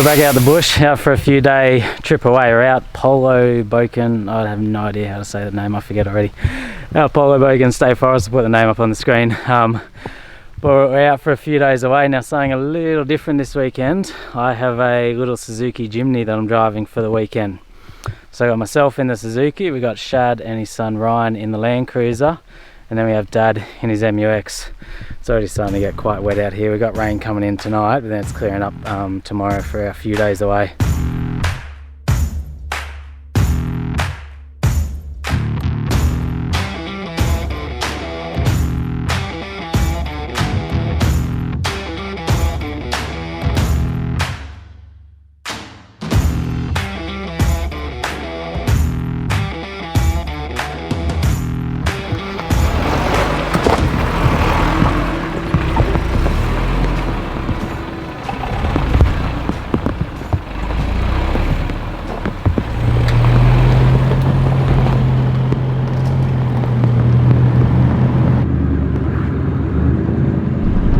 We're back out the bush, out for a few day trip away. We're out POKOLBIN. I have no idea how to say the name, I forget already. Out POKOLBIN State Forest, I'll put the name up on the screen. But we're out for a few days away. Now, something a little different this weekend. I have a little SUZUKI JIMNY that I'm driving for the weekend. So I got myself in the SUZUKI, we got Shad and his son Ryan in the Land Cruiser, and then we have Dad in his MUX. It's already starting to get quite wet out here. We got rain coming in tonight, but then it's clearing up tomorrow for a few days away.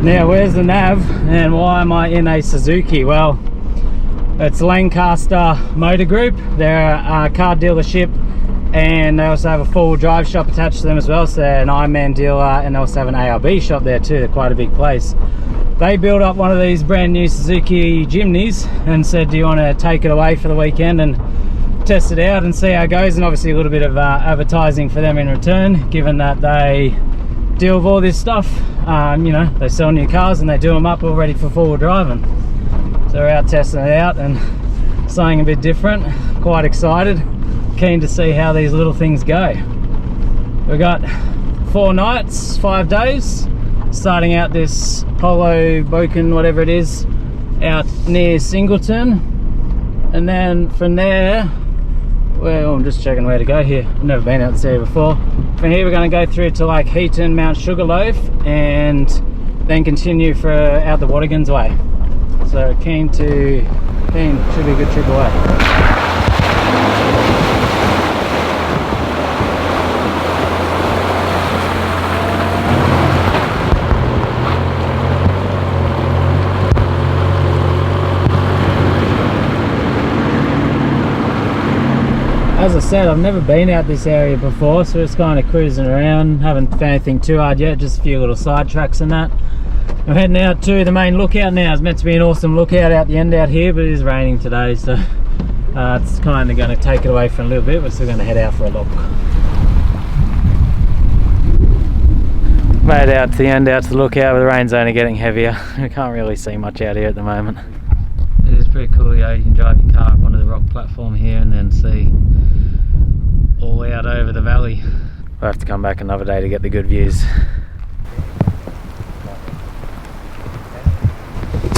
Now, where's the nav and why am I in a SUZUKI? Well, it's Lancaster Motor Group. They're a car dealership and they also have a full drive shop attached to them as well. So they're an Ironman dealer and they also have an ARB shop there too. They're quite a big place. They built up one of these brand new SUZUKI JIMNYs and said, do you want to take it away for the weekend and test it out and see how it goes? And obviously a little bit of advertising for them in return, given that they deal with all this stuff. You know, they sell new cars and they do them up all ready for forward driving. So we're out testing it out and something a bit different. Quite excited, keen to see how these little things go. We've got 4 nights, 5 days, starting out this POKOLBIN, whatever it is, out near Singleton, and then from there, well, I'm just checking where to go here. I've never been out this area before. From here we're going to go through to like Heaton, Mount Sugarloaf, and then continue for out the Watagans way. So keen, should be a good trip away. As I said, I've never been out this area before, so just kind of cruising around. Haven't found anything too hard yet, just a few little side tracks and that. I'm heading out to the main lookout now. It's meant to be an awesome lookout out the end out here, but it is raining today, so it's kind of going to take it away for a little bit. We're still going to head out for a look. Made it out to the end, out to the lookout, but the rain's only getting heavier. We can't really see much out here at the moment. It is pretty cool, you can drive your car up onto the rock platform here and then see all the way out over the valley. We'll have to come back another day to get the good views.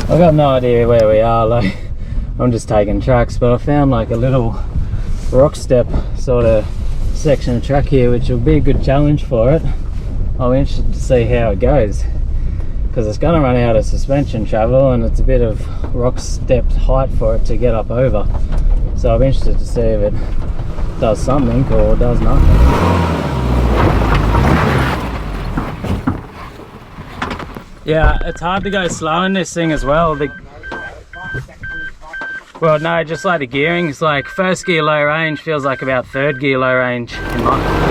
I've got no idea where we are, like I'm just taking tracks, but I found like a little rock step sort of section of track here, which will be a good challenge for it. I'm interested to see how it goes, because it's going to run out of suspension travel and it's a bit of rock step height for it to get up over. So I'm interested to see if it does something or does nothing. Yeah, it's hard to go slow in this thing as well. Well, no, just like the gearing, it's like first gear low range feels like about third gear low range in my...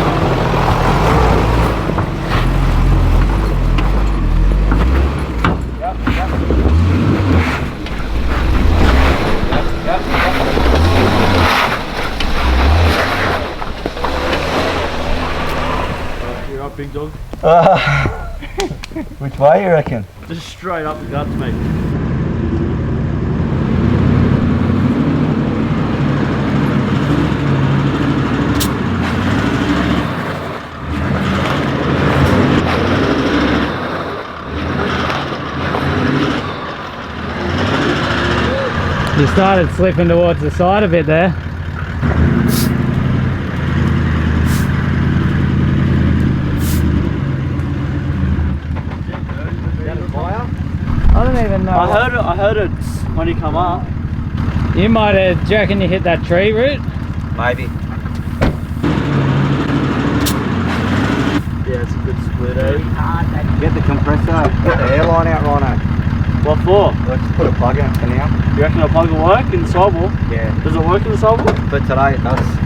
Big dog. Which way you reckon? Just straight up the guts, mate. You started slipping towards the side a bit there. I don't even know. I heard it when you come up. You might have, do you reckon you hit that tree root? Maybe. Yeah, it's a good split, eh? Get the compressor, get the airline out, Rhino. What for? Let's put a plug in it for now. You reckon a plug will work in the sidewall? Yeah. Does it work in the sidewall? For today it does.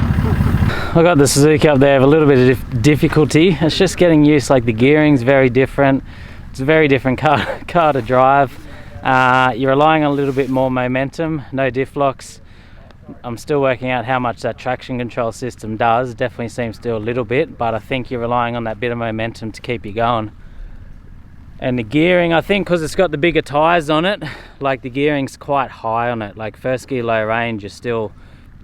I got the Suzuki up there, have a little bit of difficulty. It's just getting used, like the gearing's very different. It's a very different car to drive. You're relying on a little bit more momentum, no diff locks. I'm still working out how much that traction control system does. Definitely seems to do a little bit, but I think you're relying on that bit of momentum to keep you going. And the gearing, I think because it's got the bigger tyres on it, like the gearing's quite high on it. Like first gear low range, you're still,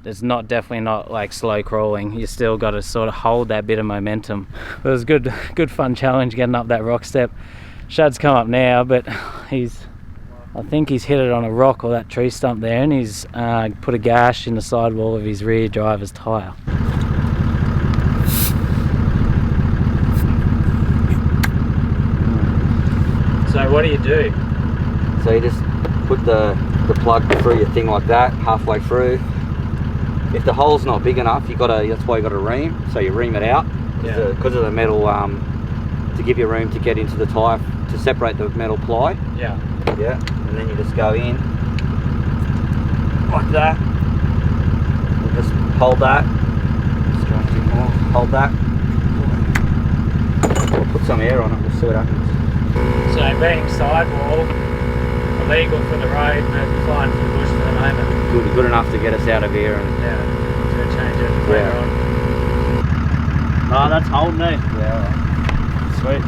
it's not definitely not like slow crawling. You still got to sort of hold that bit of momentum. It was a good fun challenge getting up that rock step. Shad's come up now, but I think he's hit it on a rock or that tree stump there, and he's put a gash in the sidewall of his rear driver's tyre. So what do? So you just put the plug through your thing like that, halfway through. If the hole's not big enough, that's why you got to ream. So you ream it out because of the metal, to give you room to get into the tyre, to separate the metal ply. Yeah. Yeah, and then you just go in like that. You just hold that. Just go a bit more. Hold that. We'll put some air on it. We'll see what happens. So being sidewall, illegal for the road, but fine for the bush for the moment. Good enough to get us out of here. And Yeah, to change it later on. Ah, that's holding me. yeah. Sweet.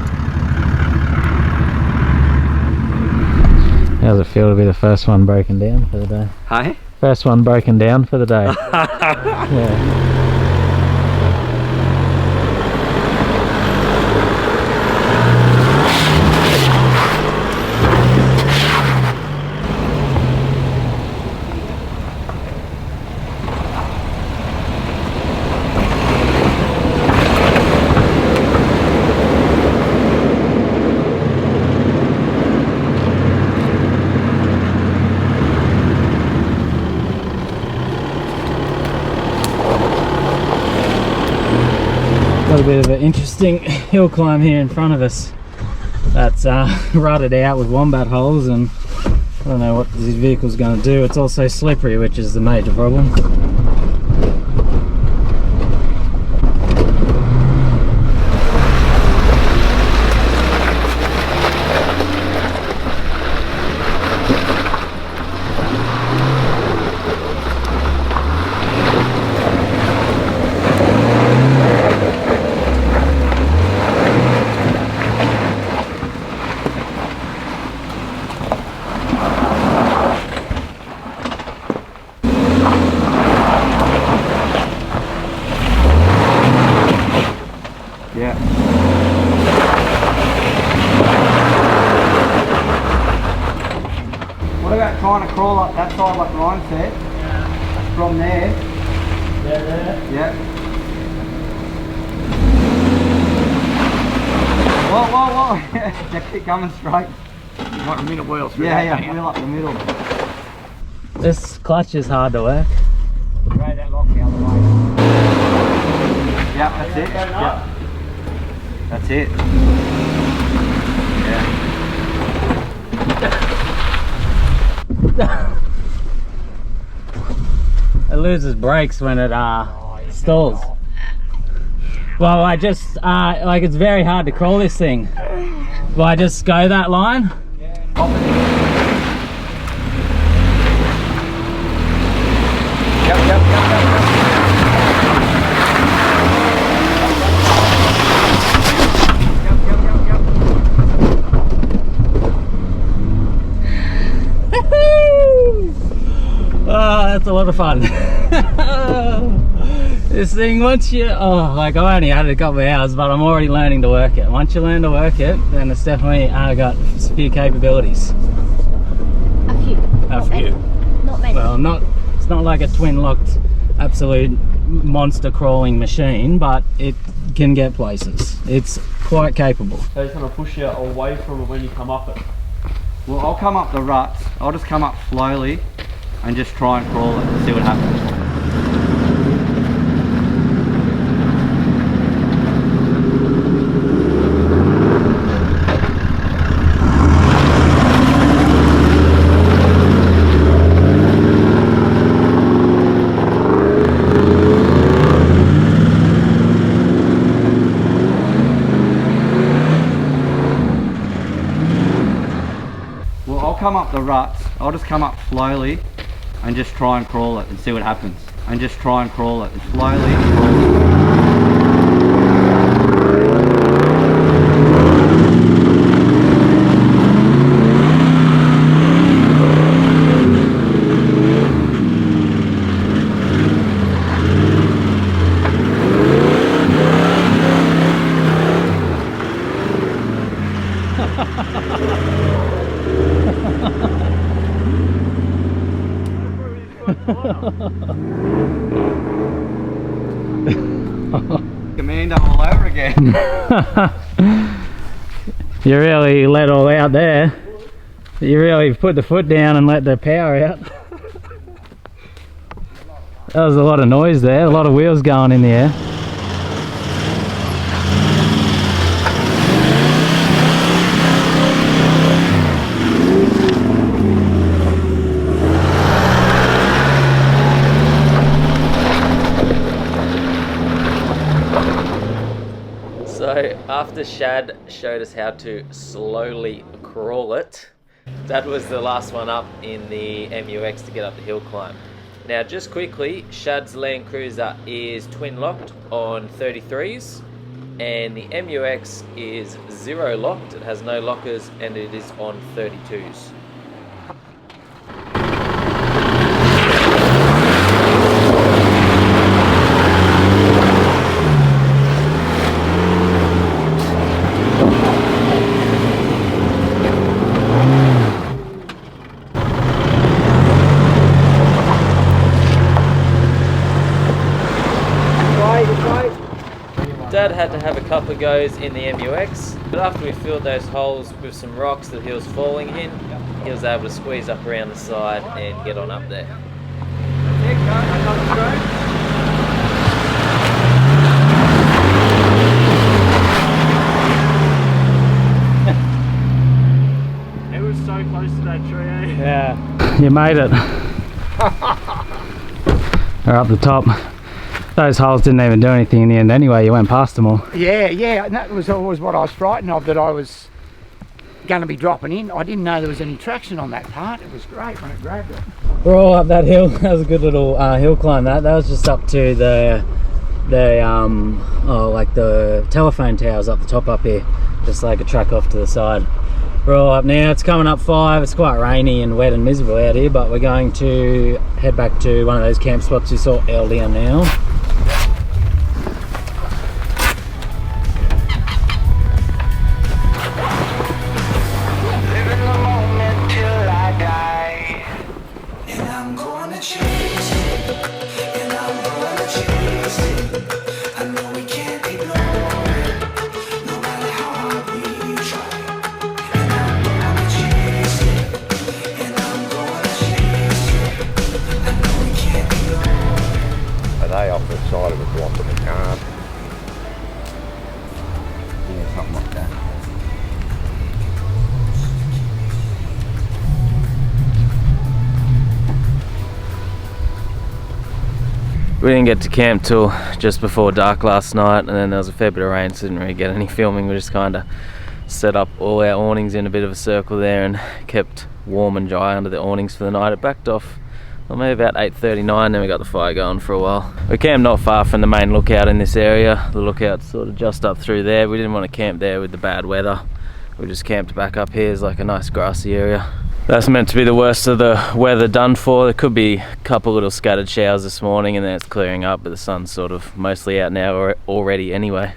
How's it feel to be the first one broken down for the day? Hey. First one broken down for the day. Yeah. Got a bit of an interesting hill climb here in front of us that's rutted out with wombat holes, and I don't know what this vehicle's going to do. It's also slippery, which is the major problem. Yeah. What about trying to crawl up that side like Ryan said? Yeah. From there. Yeah, there. Yeah. Whoa, whoa, whoa. Just keep coming straight. You want a minute wheel through Yeah, that, yeah, wheel up the middle. This clutch is hard to work. Drag that lock the other way. Yeah, that's it. Yeah. That's it. Yeah. It loses brakes when it stalls. Well, I just like, it's very hard to crawl this thing. Will I just go that line? Yep. Oh, that's a lot of fun. This thing, once you, like I only had it a couple of hours, but I'm already learning to work it. Once you learn to work it, then it's definitely got a few capabilities. A few. A few. Not many. Well, it's not like a twin locked absolute monster crawling machine, but it can get places. It's quite capable. So it's going to push you away from it when you come up it. Well, I'll come up the ruts. I'll just come up slowly and just try and crawl it and see what happens. the ruts, I'll just come up slowly and just try and crawl it and see what happens. And just try and crawl it and slowly crawl it. Commando all over again. You really let all out there. You really put the foot down and let the power out. That was a lot of noise there, a lot of wheels going in the air. So after Shad showed us how to slowly crawl it, that was the last one up in the MUX to get up the hill climb. Now just quickly, Shad's Land Cruiser is twin locked on 33s and the MUX is 0 locked, it has no lockers and it is on 32s. Dad had to have a couple of goes in the MUX, but after we filled those holes with some rocks that he was falling in, he was able to squeeze up around the side and get on up there. It was so close to that tree, eh? Yeah, you made it. We're up the top. Those holes didn't even do anything in the end anyway, you went past them all. Yeah, and that was always what I was frightened of, that I was going to be dropping in. I didn't know there was any traction on that part. It was great when it grabbed it. We're all up that hill. That was a good little hill climb. That was just up to the like the telephone towers up the top up here, just like a track off to the side. We're all up now. It's coming up 5. It's quite rainy and wet and miserable out here, but we're going to head back to one of those camp spots we saw earlier now. We didn't get to camp till just before dark last night, and then there was a fair bit of rain, so didn't really get any filming. We just kind of set up all our awnings in a bit of a circle there and kept warm and dry under the awnings for the night. It backed off maybe about 8:39, then we got the fire going for a while. We camped not far from the main lookout in this area. The lookout's sort of just up through there. We didn't want to camp there with the bad weather. We just camped back up here. It's like a nice grassy area. That's meant to be the worst of the weather done for. There could be a couple little scattered showers this morning and then it's clearing up, but the sun's sort of mostly out now already anyway.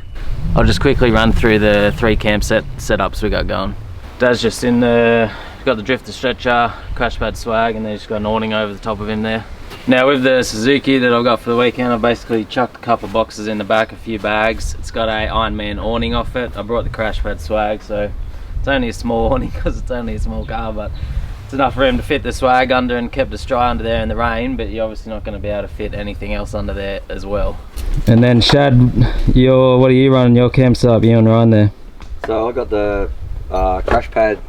I'll just quickly run through the 3 camp setups we got going. Dad's just in the, got the drifter stretcher, crash pad swag, and then just got an awning over the top of him there. Now with the Suzuki that I've got for the weekend, I've basically chucked a couple of boxes in the back, a few bags. It's got a Iron Man awning off it. I brought the crash pad swag, so it's only a small awning because it's only a small car, but it's enough for him to fit the swag under and kept us dry under there in the rain, but you're obviously not going to be able to fit anything else under there as well. And then Shad, what are you running your camp setup, you and Ryan there? So I got the crash pad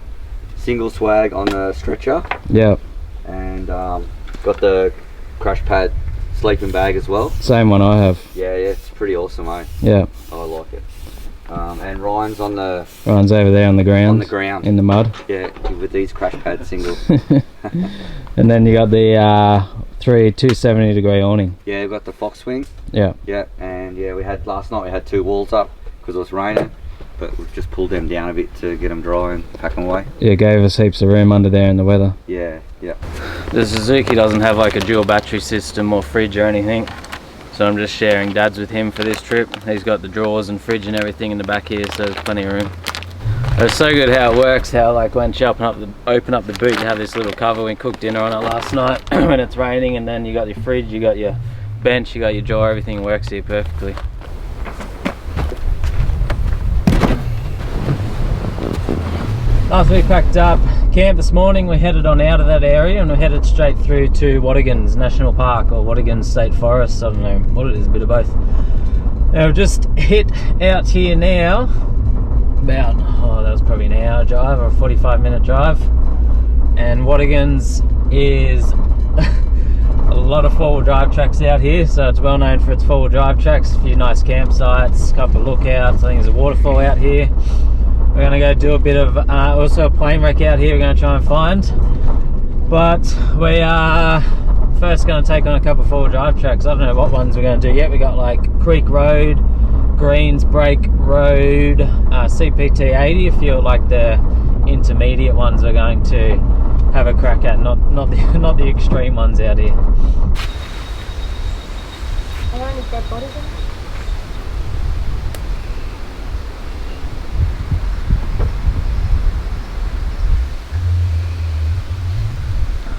single swag on the stretcher. Yeah. And got the crash pad sleeping bag as well. Same one I have. Yeah, it's pretty awesome, eh? Yeah. I like it. And Ryan's on the Ryan's over there on the ground. On the ground. In the mud. Yeah, with these crash pad singles. And then you got the 3 270-degree awning. Yeah, we've got the Fox swing. Yeah. Yeah, and yeah, last night we had 2 walls up because it was raining, but we've just pulled them down a bit to get them dry and pack them away. Yeah, gave us heaps of room under there in the weather. Yeah, yeah. The Suzuki doesn't have like a dual battery system or fridge or anything, so I'm just sharing Dad's with him for this trip. He's got the drawers and fridge and everything in the back here, so there's plenty of room. It's so good how it works, how like when you open up the boot, you have this little cover. We cooked dinner on it last night when it's raining, and then you got your fridge, you got your bench, you got your drawer, everything works here perfectly. After we packed up camp this morning, we headed on out of that area and we headed straight through to Watagans National Park or Watagans State Forest. I don't know what it is, a bit of both. We've just hit out here now, about, that was probably an hour drive or a 45-minute drive. And Watagans is a lot of four-wheel drive tracks out here, so it's well known for its four-wheel drive tracks. A few nice campsites, a couple of lookouts. I think there's a waterfall out here. We're going to go do a bit of, also a plane wreck out here we're going to try and find. But we are first going to take on a couple of four-wheel drive tracks. I don't know what ones we're going to do yet. We got like Creek Road, Greens Break Road, CPT 80, a few like the intermediate ones we're going to have a crack at, not the extreme ones out here. Are there any dead bodies in there?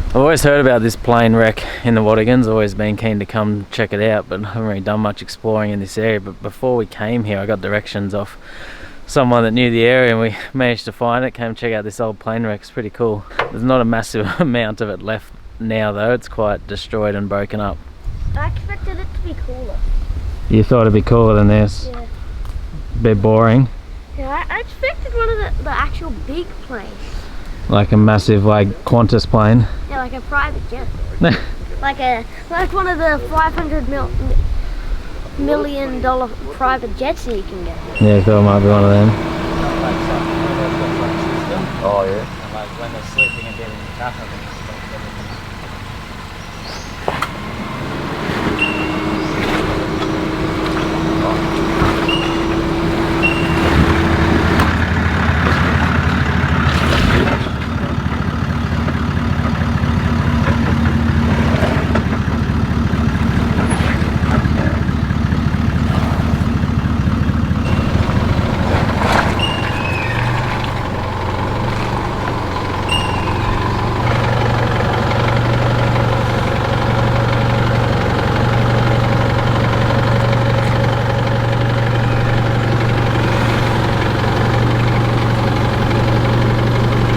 I've always heard about this plane wreck in the Watagans, always been keen to come check it out, but I haven't really done much exploring in this area. But before we came here, I got directions off someone that knew the area and we managed to find it, came check out this old plane wreck. It's pretty cool. There's not a massive amount of it left now though, it's quite destroyed and broken up. I expected it to be cooler. You thought it'd be cooler than this? Yeah. A bit boring. Yeah, I expected one of the actual big planes. Like a massive like Qantas plane. Yeah, like a private jet. like one of the $500 million private jets that you can get. Yeah, I thought it might be one of them. Oh yeah. And like when they're sleeping and getting in traffic and stuff, everything.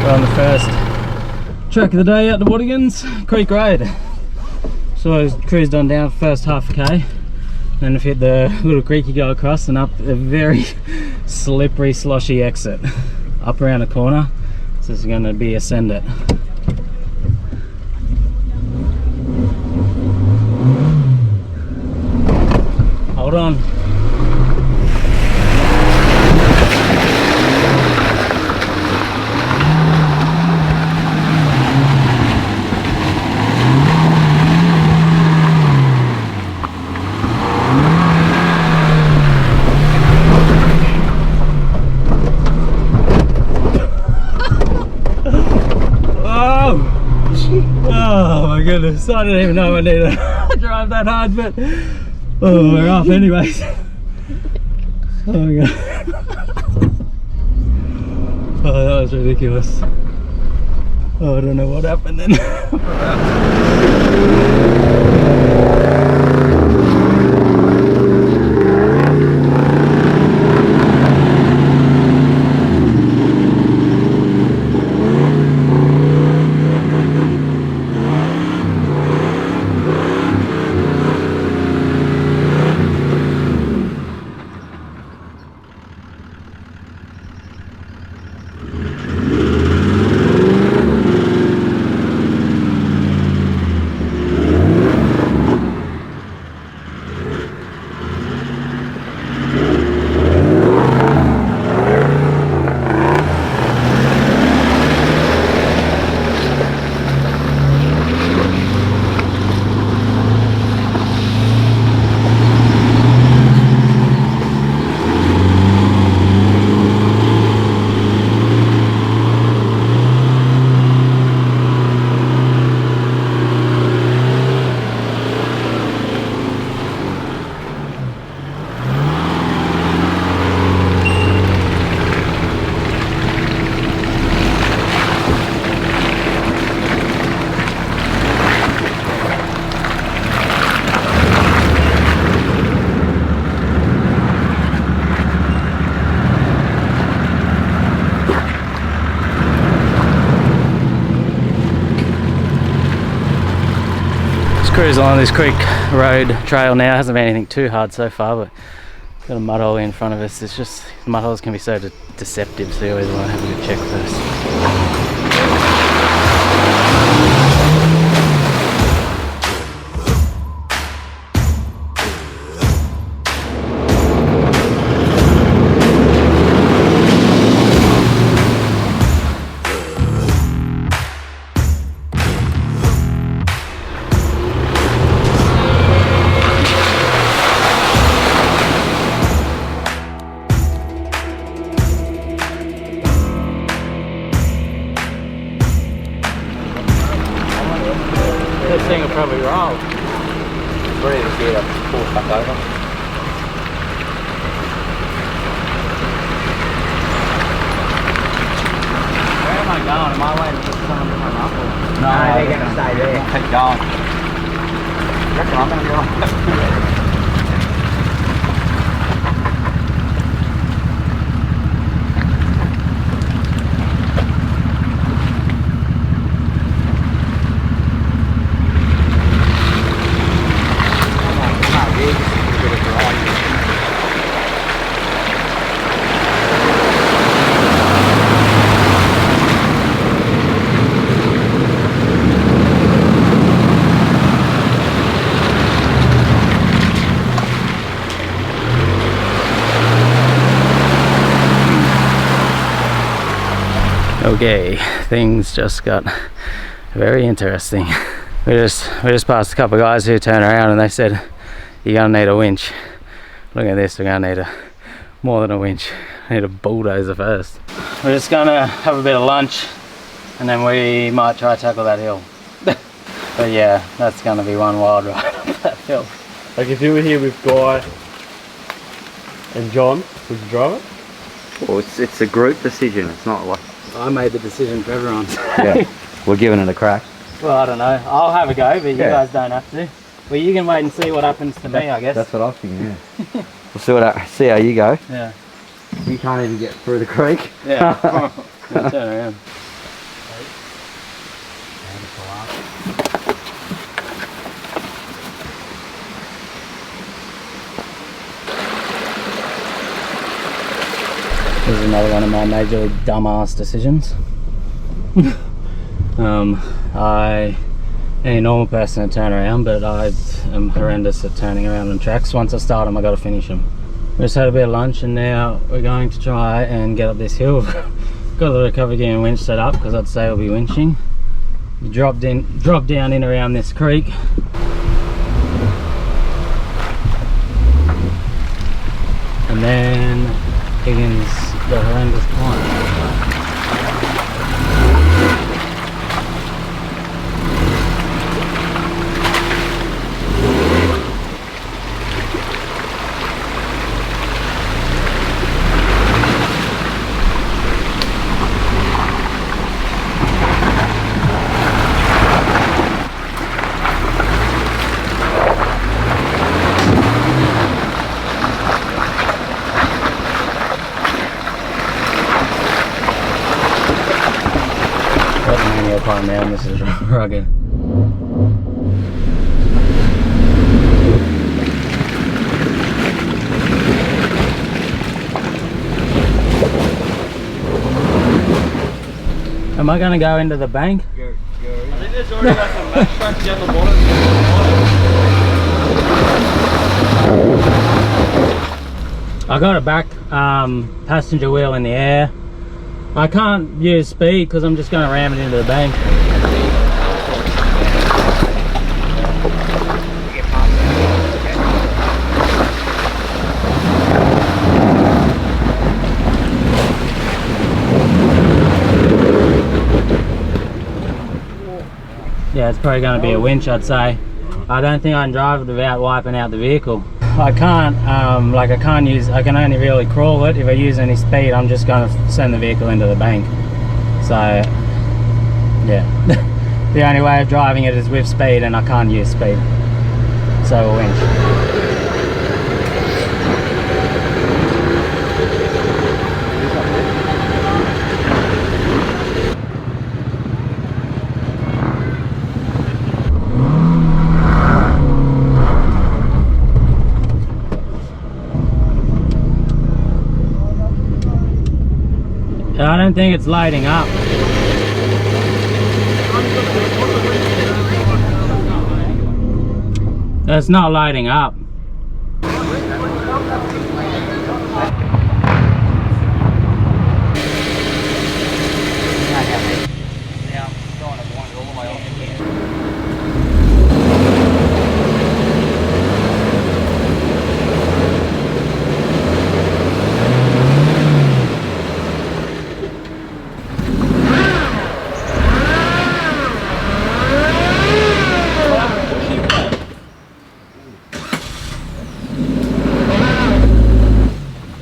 On the first track of the day out to Watagans, Creek Road. So I cruised on down first half a K, then I've hit the little creek you go across and up a very slippery, sloshy exit. Up around the corner, so it's going to be ascend it. Hold on. Oh my goodness, I didn't even know I needed to drive that hard, but oh, we're off anyways. Oh my god. Oh, that was ridiculous. Oh, I don't know what happened then. cruise along this creek road trail now. Hasn't been anything too hard so far, but got a mud hole in front of us. It's just, mud holes can be so deceptive, so you always want to have a good check first. This thing will probably roll. It's ready to get a pull back over. Where am I going? Am I waiting for someone to come up? Or? No, they're going to stay there. Keep going. I reckon I'm going to go. Okay, things just got very interesting. We just passed a couple of guys who turned around and they said, "You're gonna need a winch." Look at this, we're gonna need more than a winch. We need a bulldozer first. We're just gonna have a bit of lunch and then we might try to tackle that hill. But yeah, that's gonna be one wild ride up that hill. Like if you were here with Guy and John, would you drive it? Well, it's a group decision. It's not like... I made the decision for everyone. Yeah, we're giving it a crack. Well, I don't know. I'll have a go, but you Yeah. guys don't have to. Well, you can wait and see what happens to me, I guess. That's what I was thinking, yeah. We'll see how you go. Yeah. You can't even get through the creek. Yeah. Turn around. This is another one of my majorly dumbass decisions. Any normal person to turn around, but I am horrendous at turning around on tracks. Once I start them, I got to finish them. We just had a bit of lunch and now we're going to try and get up this hill. Got a little cover gear and winch set up because I'd say we'll be winching. You drop down in around this creek. And then begins the horrendous climb. Man, this is rugged. Am I going to go into the bank? I think there's already like a match track down the bottom. I got a back passenger wheel in the air. I can't use speed because I'm just going to ram it into the bank. Yeah, it's probably going to be a winch, I'd say. I don't think I can drive it without wiping out the vehicle. I can't, I can only really crawl it. If I use any speed, I'm just going to send the vehicle into the bank. So, yeah. The only way of driving it is with speed, and I can't use speed. So a winch. I don't think it's loading up. It's not loading up.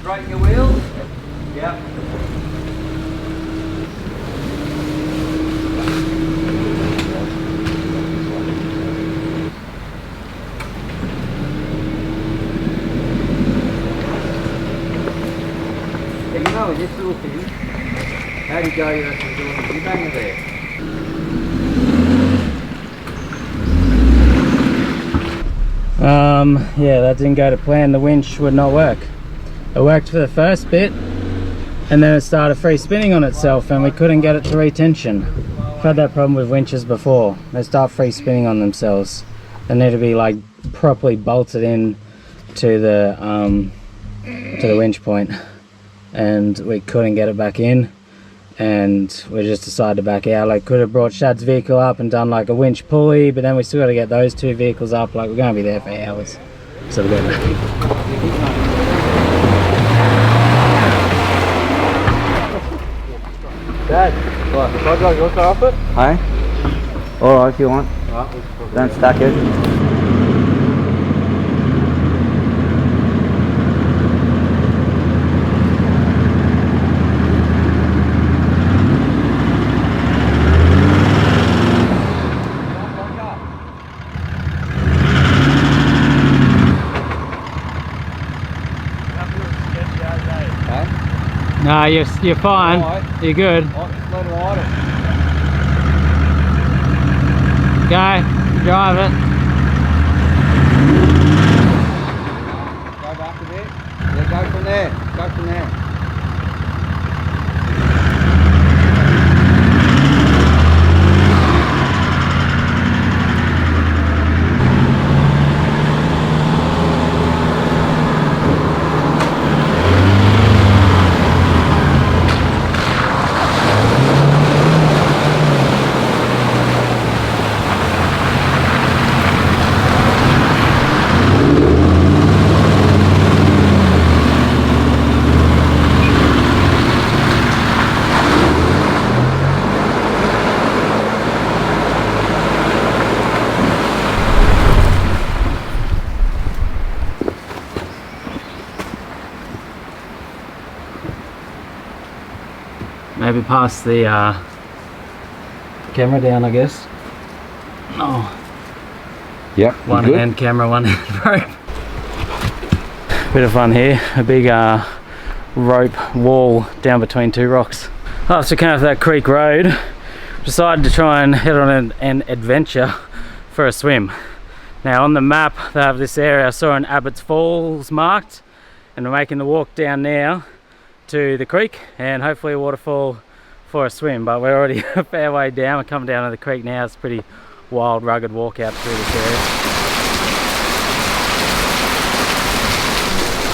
Straighten your wheels. Yep. You know, in this little thing, how do you go, you reckon, doing it? You bang it there. Yeah, that didn't go to plan. The winch would not work. It worked for the first bit, and then it started free spinning on itself, and we couldn't get it to retension. I've had that problem with winches before. They start free spinning on themselves. They need to be like properly bolted in to the winch point, and we couldn't get it back in, and we just decided to back out. Like, could have brought Shad's vehicle up and done like a winch pulley, but then we still got to get those two vehicles up. Like, we're going to be there for hours, so we're going to. Dad, what? If I go look up it? Hey? Alright, if you want. Don't stack it. No, you're fine. Right. You're good. Just let it idle. Go, drive it. Go back a bit. Yeah, go from there. Go from there. Maybe pass the camera down, I guess. Oh, Yep. one hand camera, one hand rope. Bit of fun here. A big rope wall down between two rocks. After coming off that creek road, decided to try and head on an adventure for a swim. Now on the map they have this area. I saw an Abbott's Falls marked, and we're making the walk down now to the creek and hopefully a waterfall for a swim, but we're already a fair way down. We're coming down to the creek now. It's a pretty wild, rugged walk out through this area.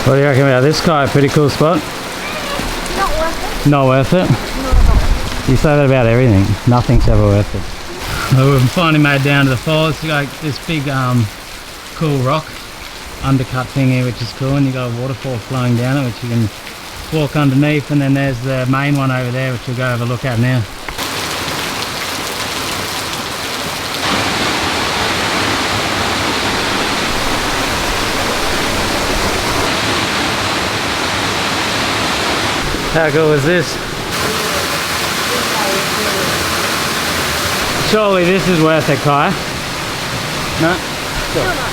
What do you reckon about this guy? Pretty cool spot? Not worth it. Not worth it? Not at all. You say that about everything. Nothing's ever worth it. Well, we've finally made down to the falls. You got this big cool rock undercut thing here, which is cool, and you got a waterfall flowing down it, which you can walk underneath, and then there's the main one over there, which we'll go have a look at now. How cool is this? Surely this is worth it, Kai. No? Still not.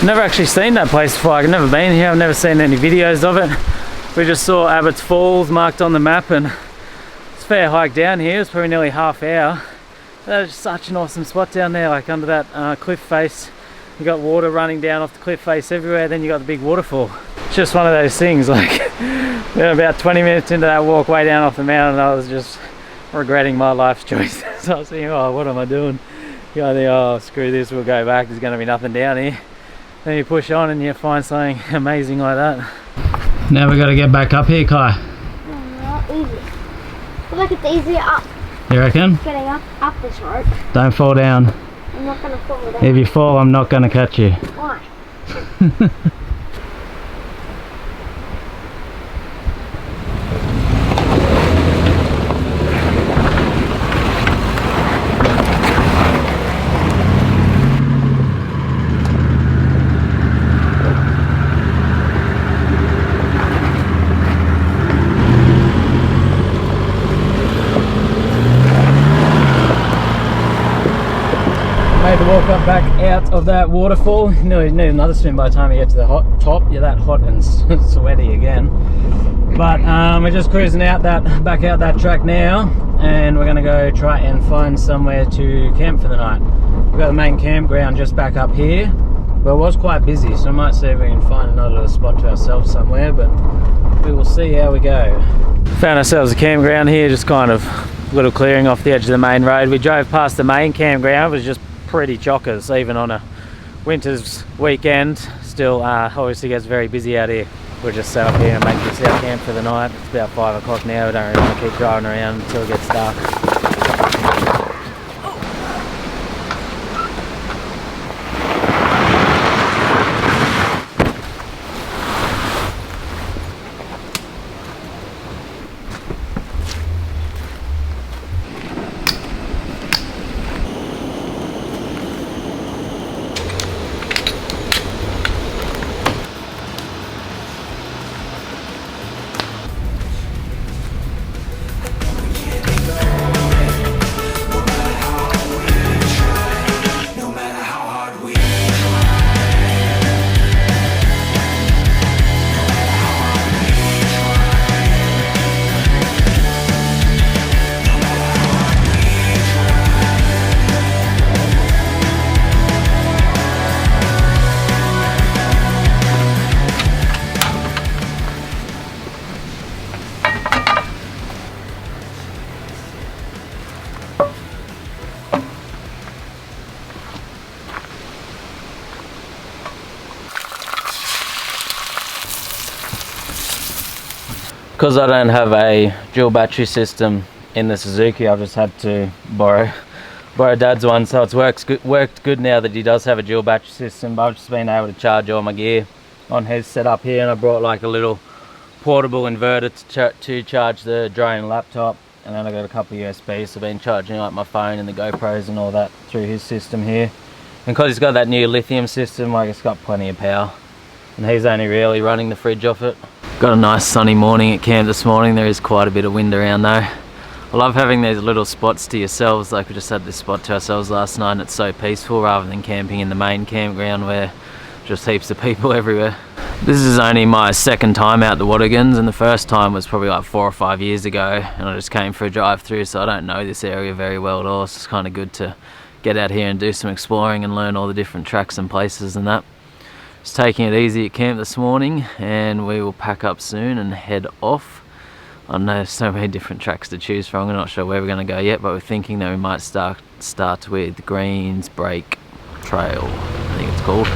Never actually seen that place before. I've never been here. I've never seen any videos of it. We just saw Abbott's Falls marked on the map, and fair hike down here. It's probably nearly half hour. That is such an awesome spot down there, like under that cliff face. You got water running down off the cliff face everywhere, then you got the big waterfall. It's just one of those things, like about 20 minutes into that walk way down off the mountain, I was just regretting my life's choice. So I was thinking, oh, what am I doing? You know, I think, oh, screw this, we'll go back, there's gonna be nothing down here. Then you push on and you find something amazing like that. Now we got to get back up here, Kai. Not easy. I feel like it's easier up. You reckon? Getting up this rope. Don't fall down. I'm not gonna fall down. If you fall, I'm not gonna catch you. Why? Made the walk up back out of that waterfall. Nearly need another swim by the time you get to the top. You're that hot and sweaty again. But we're just cruising out back out that track now, and we're gonna go try and find somewhere to camp for the night. We've got the main campground just back up here, but it was quite busy, so I might see if we can find another little spot to ourselves somewhere, but we will see how we go. Found ourselves a campground here, just kind of a little clearing off the edge of the main road. We drove past the main campground, it was just pretty chockers, even on a winter's weekend. Still obviously gets very busy out here. We'll just set up here and make this our camp for the night. It's about 5 o'clock now, we don't really want to keep driving around until it gets dark. Because I don't have a dual battery system in the Suzuki, I've just had to borrow Dad's one, so it's worked good now that he does have a dual battery system. But I've just been able to charge all my gear on his setup here, and I brought like a little portable inverter to charge the drone laptop, and then I got a couple of USBs, so I've been charging like my phone and the GoPros and all that through his system here. And because he's got that new lithium system, like it's got plenty of power, and he's only really running the fridge off it. Got a nice sunny morning at camp this morning. There is quite a bit of wind around though. I love having these little spots to yourselves, like we just had this spot to ourselves last night, and it's so peaceful rather than camping in the main campground where just heaps of people everywhere. This is only my second time out the Watagans, and the first time was probably like 4 or 5 years ago, and I just came for a drive through, so I don't know this area very well at all. So it's kind of good to get out here and do some exploring and learn all the different tracks and places and that. Just taking it easy at camp this morning, and we will pack up soon and head off. I know there's so many different tracks to choose from. I'm not sure where we're going to go yet, but we're thinking that we might start with Greens Break Trail, I think it's called.